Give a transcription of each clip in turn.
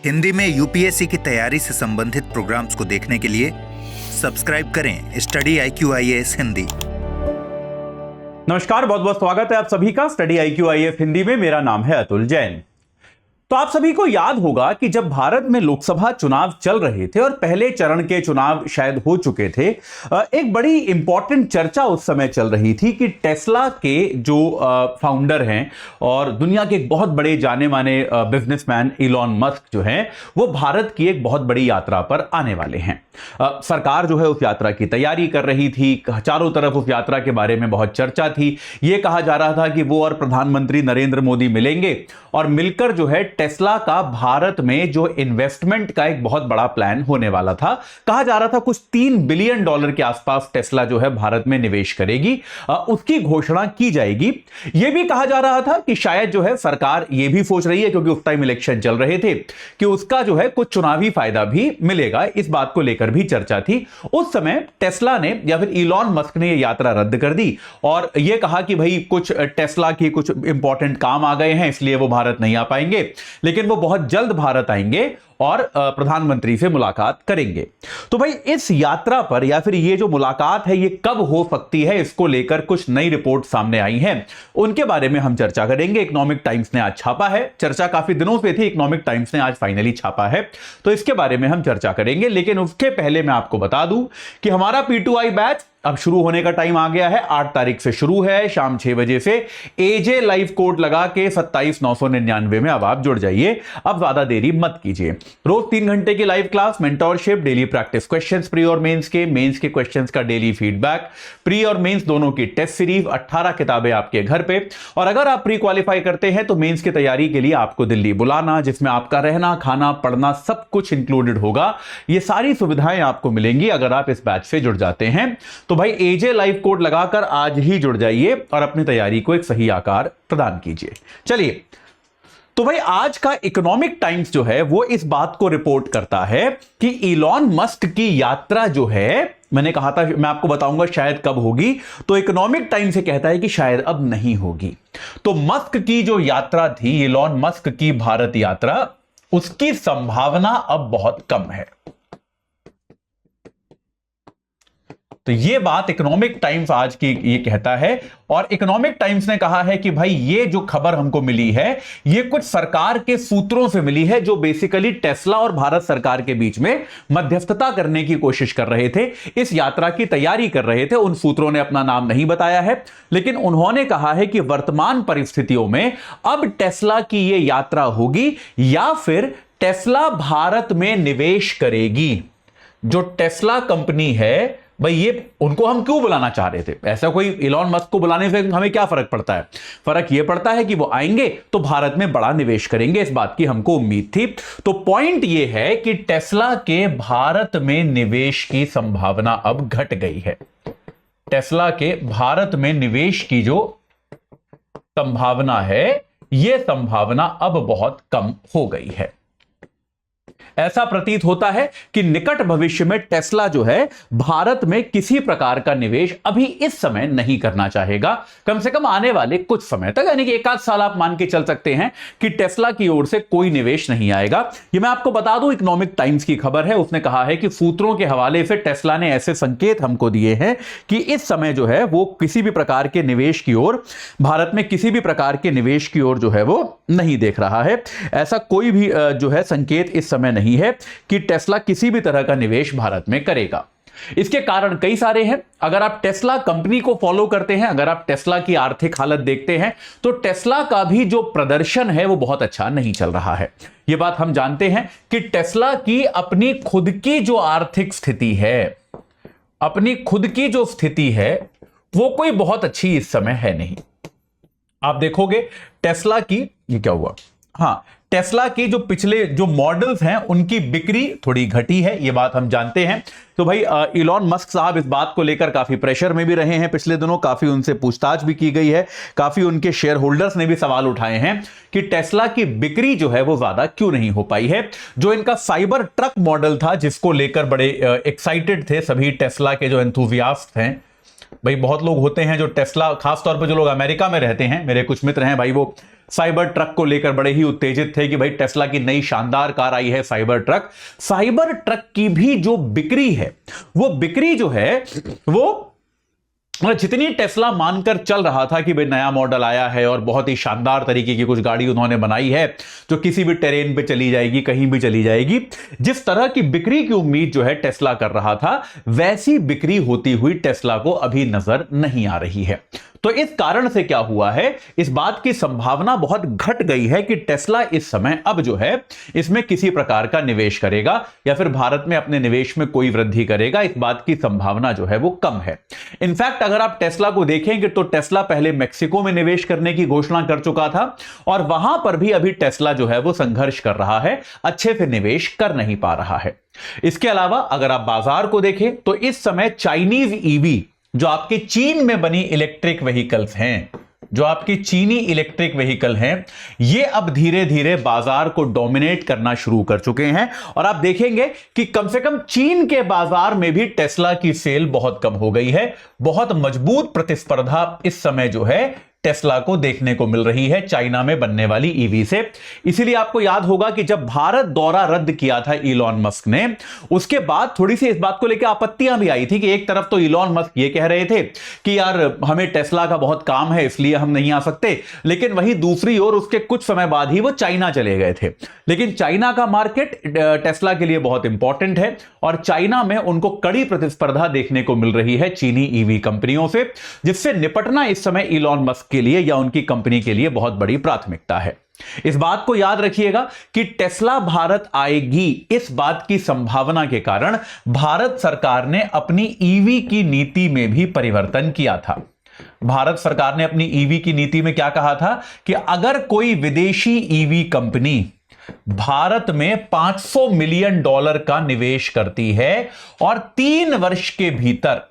हिंदी में यूपीएससी की तैयारी से संबंधित प्रोग्राम्स को देखने के लिए सब्सक्राइब करें स्टडी IQ-IAS हिंदी। नमस्कार, बहुत बहुत स्वागत है आप सभी का स्टडी IQ-IAS हिंदी में। मेरा नाम है अतुल जैन। तो आप सभी को याद होगा कि जब भारत में लोकसभा चुनाव चल रहे थे और पहले चरण के चुनाव शायद हो चुके थे, एक बड़ी इंपॉर्टेंट चर्चा उस समय चल रही थी कि टेस्ला के जो फाउंडर हैं और दुनिया के एक बहुत बड़े जाने माने बिजनेसमैन इलॉन मस्क जो हैं, वो भारत की एक बहुत बड़ी यात्रा पर आने वाले हैं। सरकार जो है उस यात्रा की तैयारी कर रही थी, चारों तरफ उस यात्रा के बारे में बहुत चर्चा थी। यह कहा जा रहा था कि वो और प्रधानमंत्री नरेंद्र मोदी मिलेंगे और मिलकर जो है टेस्ला का भारत में जो इन्वेस्टमेंट का एक बहुत बड़ा प्लान होने वाला था। कहा जा रहा था कुछ $3 बिलियन के आसपास टेस्ला जो है भारत में निवेश करेगी, उसकी घोषणा की जाएगी। यह भी कहा जा रहा था कि शायद जो है सरकार यह भी सोच रही है, क्योंकि उस टाइम इलेक्शन चल रहे थे, कि उसका जो है कुछ चुनावी फायदा भी मिलेगा। इस बात को लेकर भी चर्चा थी। उस समय टेस्ला ने या फिर इलॉन मस्क ने यह यात्रा रद्द कर दी और यह कहा कि भाई कुछ टेस्ला के कुछ इंपॉर्टेंट काम आ गए हैं, इसलिए वो भारत नहीं आ पाएंगे, लेकिन वो बहुत जल्द भारत आएंगे और प्रधानमंत्री से मुलाकात करेंगे। तो भाई इस यात्रा पर या फिर ये जो मुलाकात है ये कब हो सकती है, इसको लेकर कुछ नई रिपोर्ट सामने आई हैं, उनके बारे में हम चर्चा करेंगे। इकोनॉमिक टाइम्स ने आज छापा है, चर्चा काफी दिनों से थी, इकोनॉमिक टाइम्स ने आज फाइनली छापा है, तो इसके बारे में हम चर्चा करेंगे। लेकिन उसके पहले मैं आपको बता दूं कि हमारा P2I बैच अब शुरू होने का टाइम आ गया है। 8 तारीख से शुरू है, शाम 6 बजे से। AJ लाइव कोड लगा के 27,999 में अब आप जुड़ जाइए। अब ज्यादा देरी मत कीजिए। रोज 3 घंटे की live class, mentorship, daily practice questions pre और मेंस के क्वेश्चंस का डेली फीडबैक, प्री और मेंस दोनों की टेस्ट सीरीज, 18 किताबें आपके घर पे। और अगर आप प्री क्वालिफाई करते हैं तो मेंस की तैयारी के लिए आपको दिल्ली बुलाना, जिसमें आपका रहना, खाना, पढ़ना सब कुछ इंक्लूडेड होगा। ये सारी सुविधाएं आपको मिलेंगी अगर आप इस बैच से जुड़ जाते हैं। तो भाई AJ लाइव कोड लगाकर आज ही जुड़ जाइए और अपनी तैयारी को एक सही आकार प्रदान कीजिए। चलिए, तो भाई आज का इकोनॉमिक टाइम्स जो है वो इस बात को रिपोर्ट करता है कि इलॉन मस्क की यात्रा जो है, मैंने कहा था मैं आपको बताऊंगा शायद कब होगी, तो इकोनॉमिक टाइम्स से कहता है कि शायद अब नहीं होगी। तो मस्क की जो यात्रा थी, इलॉन मस्क की भारत यात्रा, उसकी संभावना अब बहुत कम है। तो यह बात इकोनॉमिक टाइम्स आज की ये कहता है। और इकोनॉमिक टाइम्स ने कहा है कि भाई ये जो खबर हमको मिली है ये कुछ सरकार के सूत्रों से मिली है, जो बेसिकली टेस्ला और भारत सरकार के बीच में मध्यस्थता करने की कोशिश कर रहे थे, इस यात्रा की तैयारी कर रहे थे। उन सूत्रों ने अपना नाम नहीं बताया है, लेकिन उन्होंने कहा है कि वर्तमान परिस्थितियों में अब टेस्ला की यह यात्रा होगी या फिर टेस्ला भारत में निवेश करेगी। जो टेस्ला कंपनी है भाई, ये उनको हम क्यों बुलाना चाह रहे थे? ऐसा कोई इलॉन मस्क को बुलाने से हमें क्या फर्क पड़ता है? फर्क ये पड़ता है कि वो आएंगे तो भारत में बड़ा निवेश करेंगे, इस बात की हमको उम्मीद थी। तो पॉइंट ये है कि टेस्ला के भारत में निवेश की संभावना अब घट गई है। टेस्ला के भारत में निवेश की जो संभावना है, यह संभावना अब बहुत कम हो गई है। ऐसा प्रतीत होता है कि निकट भविष्य में टेस्ला जो है भारत में किसी प्रकार का निवेश अभी इस समय नहीं करना चाहेगा, कम से कम आने वाले कुछ समय तक, यानी कि 1 आध साल आप मान के चल सकते हैं कि टेस्ला की ओर से कोई निवेश नहीं आएगा। ये मैं आपको बता दूं, इकोनॉमिक टाइम्स की खबर है। उसने कहा है कि सूत्रों के हवाले से टेस्ला ने ऐसे संकेत हमको दिए हैं कि इस समय जो है वो किसी भी प्रकार के निवेश की ओर, भारत में किसी भी प्रकार के निवेश की ओर जो है वो नहीं देख रहा है। ऐसा कोई भी जो है संकेत इस समय नहीं है कि टेस्ला किसी भी तरह का निवेश भारत में करेगा। इसके कारण कई सारे हैं। अगर आप टेस्ला कंपनी को फॉलो करते हैं, अगर आप टेस्ला की आर्थिक हालत देखते हैं, तो टेस्ला का भी जो प्रदर्शन है वो बहुत अच्छा नहीं चल रहा है। यह बात हम जानते हैं कि टेस्ला की अपनी खुद की जो आर्थिक स्थिति है, अपनी खुद की जो स्थिति है, वो कोई बहुत अच्छी इस समय है नहीं। आप देखोगे टेस्ला की, ये क्या हुआ, हाँ, टेस्ला के जो पिछले जो मॉडल्स हैं उनकी बिक्री थोड़ी घटी है, ये बात हम जानते हैं। तो भाई इलॉन मस्क साहब इस बात को लेकर काफी प्रेशर में भी रहे हैं पिछले दिनों, काफी उनसे पूछताछ भी की गई है, काफी उनके शेयर होल्डर्स ने भी सवाल उठाए हैं कि टेस्ला की बिक्री जो है वो ज्यादा क्यों नहीं हो पाई है। जो इनका साइबर ट्रक मॉडल था, जिसको लेकर बड़े एक्साइटेड थे सभी टेस्ला के जो एंथुसियास्ट हैं, भाई बहुत लोग होते हैं जो टेस्ला, खासतौर पर जो लोग अमेरिका में रहते हैं, मेरे कुछ मित्र हैं भाई, वो साइबर ट्रक को लेकर बड़े ही उत्तेजित थे कि भाई टेस्ला की नई शानदार कार आई है साइबर ट्रक। साइबर ट्रक की भी जो बिक्री है, वो बिक्री जो है वो जितनी टेस्ला मानकर चल रहा था कि भाई नया मॉडल आया है और बहुत ही शानदार तरीके की कुछ गाड़ी उन्होंने बनाई है जो किसी भी टेरेन पे चली जाएगी, कहीं भी चली जाएगी, जिस तरह की बिक्री की उम्मीद जो है टेस्ला कर रहा था, वैसी बिक्री होती हुई टेस्ला को अभी नजर नहीं आ रही है। तो इस कारण से क्या हुआ है, इस बात की संभावना बहुत घट गई है कि टेस्ला इस समय अब जो है इसमें किसी प्रकार का निवेश करेगा या फिर भारत में अपने निवेश में कोई वृद्धि करेगा, इस बात की संभावना जो है वो कम है। इनफैक्ट अगर आप टेस्ला को देखेंगे तो टेस्ला पहले मेक्सिको में निवेश करने की घोषणा कर चुका था और वहां पर भी अभी टेस्ला जो है वो संघर्ष कर रहा है, अच्छे से निवेश कर नहीं पा रहा है। इसके अलावा अगर आप बाजार को देखें तो इस समय चाइनीज ईवी, जो आपके चीन में बनी इलेक्ट्रिक व्हीकल्स हैं, जो आपकी चीनी इलेक्ट्रिक व्हीकल हैं, ये अब धीरे धीरे बाजार को डोमिनेट करना शुरू कर चुके हैं और आप देखेंगे कि कम से कम चीन के बाजार में भी टेस्ला की सेल बहुत कम हो गई है। बहुत मजबूत प्रतिस्पर्धा इस समय जो है टेस्ला को देखने को मिल रही है चाइना में बनने वाली ईवी से। इसीलिए आपको याद होगा कि जब भारत दौरा रद्द किया था इलॉन मस्क ने, उसके बाद थोड़ी सी इस बात को लेकर आपत्तियां भी आई थी कि एक तरफ तो इलॉन मस्क ये कह रहे थे कि यार हमें टेस्ला का बहुत काम है इसलिए हम नहीं आ सकते, लेकिन वहीं दूसरी ओर उसके कुछ समय बाद ही वो चाइना चले गए थे। लेकिन चाइना का मार्केट टेस्ला के लिए बहुत इंपॉर्टेंट है और चाइना में उनको कड़ी प्रतिस्पर्धा देखने को मिल रही है चीनी ईवी कंपनियों से, जिससे निपटना इस समय इलॉन मस्क के लिए या उनकी कंपनी के लिए बहुत बड़ी प्राथमिकता है। इस बात को याद रखिएगा कि टेस्ला भारत आएगी, इस बात की संभावना के कारण भारत सरकार ने अपनी ईवी की नीति में भी परिवर्तन किया था। भारत सरकार ने अपनी ईवी की नीति में क्या कहा था कि अगर कोई विदेशी ईवी कंपनी भारत में $500 मिलियन का निवेश करती है और 3 वर्ष के भीतर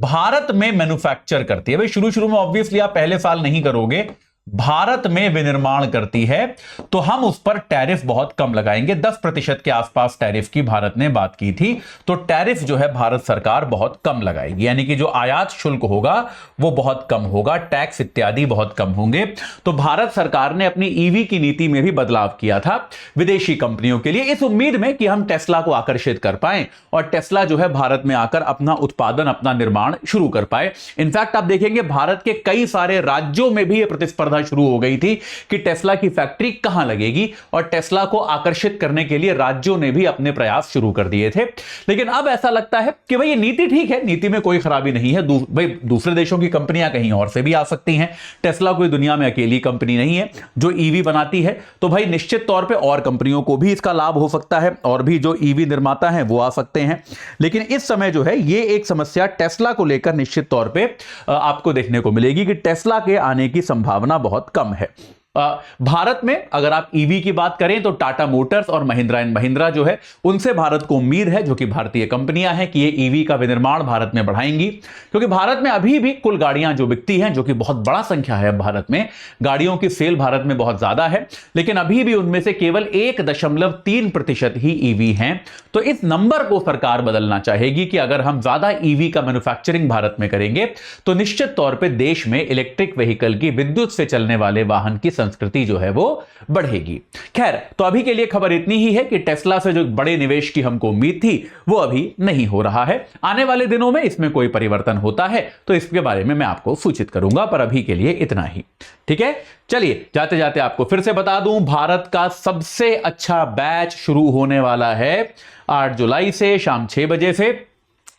भारत में मैन्युफैक्चर करती है, भाई शुरू में ऑब्वियसली आप पहले साल नहीं करोगे, भारत में विनिर्माण करती है, तो हम उस पर टैरिफ बहुत कम लगाएंगे। 10% के आसपास टैरिफ की भारत ने बात की थी, तो टैरिफ जो है भारत सरकार बहुत कम लगाएगी, यानी कि जो आयात शुल्क होगा वो बहुत कम होगा, टैक्स इत्यादि बहुत कम होंगे। तो भारत सरकार ने अपनी ईवी की नीति में भी बदलाव किया था विदेशी कंपनियों के लिए, इस उम्मीद में कि हम टेस्ला को आकर्षित कर पाए और टेस्ला जो है भारत में आकर अपना उत्पादन, अपना निर्माण शुरू कर पाए। इनफैक्ट आप देखेंगे भारत के कई सारे राज्यों में भी यह प्रतिस्पर्धा शुरू हो गई थी कि टेस्ला की फैक्ट्री कहां लगेगी और टेस्ला को आकर्षित करने के लिए राज्यों ने भी अपने प्रयास शुरू कर दिए थे। लेकिन अब ऐसा लगता है कि भाई ये नीति ठीक है, नीति में कोई खराबी नहीं है, भाई दूसरे देशों की कंपनियां कहीं और से भी आ सकती हैं, टेस्ला कोई दुनिया में अकेली कंपनी नहीं है जो ईवी बनाती है, तो भाई निश्चित तौर पर और कंपनियों को भी इसका लाभ हो सकता है और भी जो ईवी निर्माता हैं वो आ सकते हैं। लेकिन इस समय जो है ये एक समस्या टेस्ला को लेकर निश्चित तौर पर आपको देखने को मिलेगी कि टेस्ला के आने की संभावना बहुत कम है। भारत में अगर आप ईवी की बात करें तो टाटा मोटर्स और महिंद्रा एंड महिंद्रा जो है उनसे भारत को उम्मीद है, जो कि भारतीय कंपनियां हैं, कि ये ईवी का विनिर्माण भारत में बढ़ाएंगी, क्योंकि भारत में अभी भी कुल गाड़ियां जो बिकती हैं, जो कि बहुत बड़ा संख्या है भारत में, गाड़ियों की सेल भारत में बहुत ज्यादा है, लेकिन अभी भी उनमें से केवल 1.3% ही ईवी हैं। तो इस नंबर को सरकार बदलना चाहेगी कि अगर हम ज्यादा ईवी का मैन्युफैक्चरिंग भारत में करेंगे तो निश्चित तौर पर देश में इलेक्ट्रिक व्हीकल की, विद्युत से चलने वाले वाहन की संस्कृति जो है वो बढ़ेगी। खैर, तो अभी के लिए खबर इतनी ही है कि टेस्ला से जो बड़े निवेश की हमको उम्मीद थी वो अभी नहीं हो रहा है। आने वाले दिनों में इसमें कोई परिवर्तन होता है तो इसके बारे में मैं आपको सूचित करूंगा, पर अभी के लिए इतना ही। ठीक है, चलिए जाते जाते आपको फिर से बता दूं, भारत का सबसे अच्छा बैच शुरू होने वाला है 8 जुलाई से शाम 6 बजे से।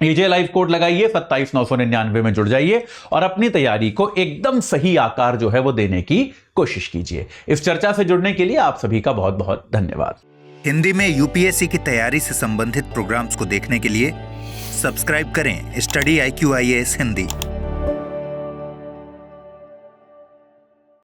एजे लाइव कोड लगाइए, 27,999 में जुड़ जाइए और अपनी तैयारी को एकदम सही आकार जो है वो देने की कोशिश कीजिए। इस चर्चा से जुड़ने के लिए आप सभी का बहुत बहुत धन्यवाद। हिंदी में यूपीएससी की तैयारी से संबंधित प्रोग्राम्स को देखने के लिए सब्सक्राइब करें स्टडी IQ IAS हिंदी।